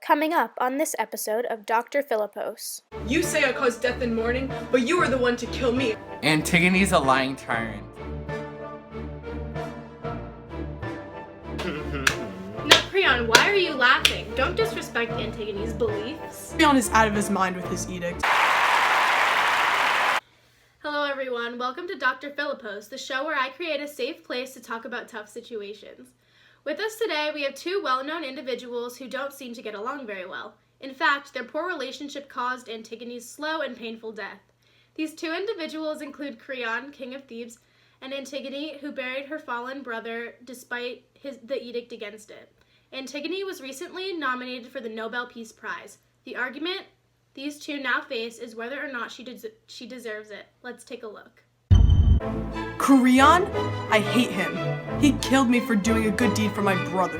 Coming up on this episode of Dr. Philippos. You say I caused death and mourning, but you are the one to kill me. Antigone's a lying tyrant. No, Creon, why are you laughing? Don't disrespect Antigone's beliefs. Creon is out of his mind with his edict. Hello everyone, welcome to Dr. Philippos, the show where I create a safe place to talk about tough situations. With us today, we have two well-known individuals who don't seem to get along very well. In fact, their poor relationship caused Antigone's slow and painful death. These two individuals include Creon, king of Thebes, and Antigone, who buried her fallen brother despite the edict against it. Antigone was recently nominated for the Nobel Peace Prize. The argument these two now face is whether or not she deserves it. Let's take a look. Creon? I hate him. He killed me for doing a good deed for my brother.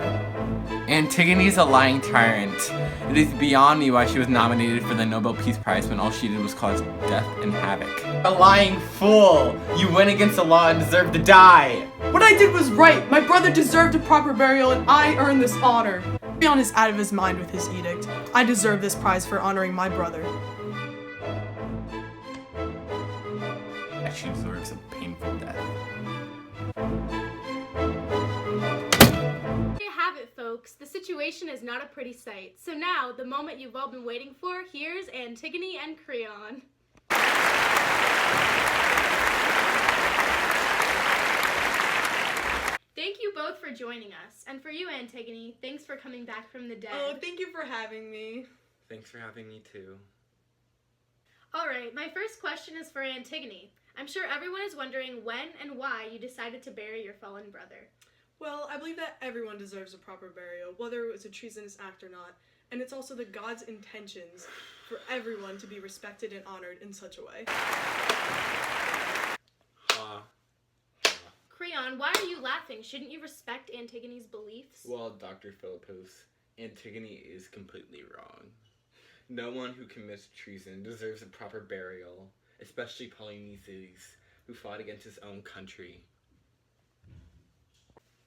Antigone's a lying tyrant. It is beyond me why she was nominated for the Nobel Peace Prize when all she did was cause death and havoc. A lying fool! You went against the law and deserve to die! What I did was right. My brother deserved a proper burial and I earned this honor. Creon is out of his mind with his edict. I deserve this prize for honoring my brother. She deserves a painful death. There you have it, folks. The situation is not a pretty sight. So now, the moment you've all been waiting for, here's Antigone and Creon. Thank you both for joining us. And for you, Antigone, thanks for coming back from the dead. Oh, thank you for having me. Thanks for having me too. Alright, my first question is for Antigone. I'm sure everyone is wondering when and why you decided to bury your fallen brother. Well, I believe that everyone deserves a proper burial, whether it was a treasonous act or not. And it's also the God's intentions for everyone to be respected and honored in such a way. Creon, why are you laughing? Shouldn't you respect Antigone's beliefs? Well, Dr. Philippos, Antigone is completely wrong. No one who commits treason deserves a proper burial, especially Polynesius, who fought against his own country.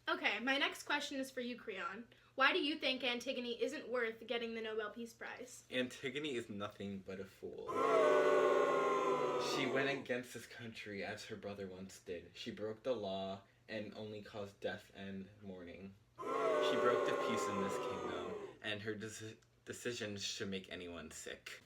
Okay, my next question is for you, Creon. Why do you think Antigone isn't worth getting the Nobel Peace Prize? Antigone is nothing but a fool. She went against his country as her brother once did. She broke the law and only caused death and mourning. She broke the peace in this kingdom, and her decisions should make anyone sick.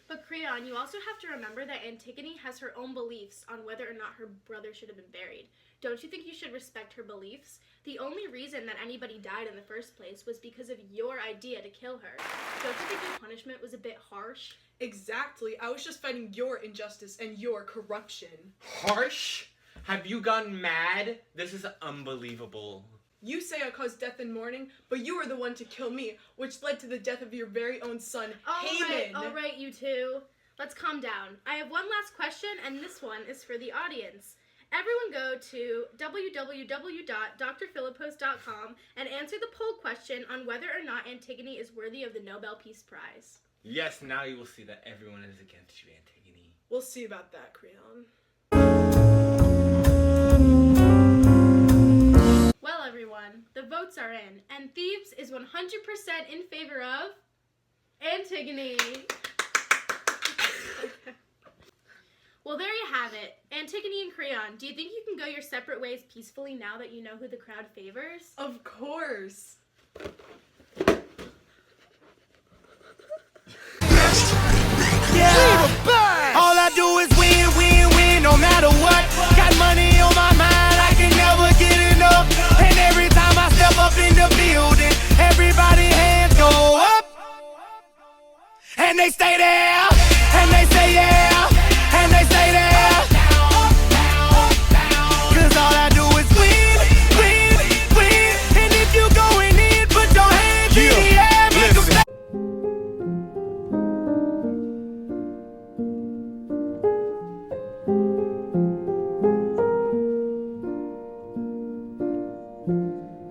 But Creon, you also have to remember that Antigone has her own beliefs on whether or not her brother should have been buried. Don't you think you should respect her beliefs? The only reason that anybody died in the first place was because of your idea to kill her. Don't you think your punishment was a bit harsh? Exactly. I was just fighting your injustice and your corruption. Harsh? Have you gone mad? This is unbelievable. You say I caused death and mourning, but you were the one to kill me, which led to the death of your very own son, Haman. All right, you two. Let's calm down. I have one last question, and this one is for the audience. Everyone go to www.drphilippos.com and answer the poll question on whether or not Antigone is worthy of the Nobel Peace Prize. Yes, now you will see that everyone is against you, Antigone. We'll see about that, Creon. Well, everyone, the votes are in, and Thebes is 100% in favor of Antigone. Well, there you have it. Antigone and Creon, do you think you can go your separate ways peacefully now that you know who the crowd favors? Of course. All I do is win, win, win, no matter what. Got money on my mind, I can never get enough. And every time I step up in the building, everybody hands go up. And they stay there, and they say yeah, and they stay there. Cause all I do is win, win, win. And if you going in, put your hands in the air, make them stay.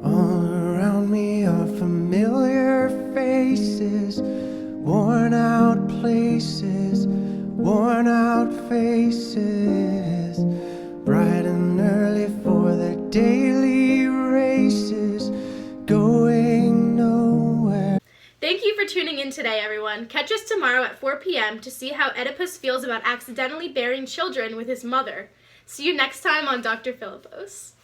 All around me are familiar faces, worn out places, worn out faces, bright and early for their daily races, going nowhere. Thank you for tuning in today, everyone. Catch us tomorrow at 4 p.m. to see how Oedipus feels about accidentally bearing children with his mother. See you next time on Dr. Philippos.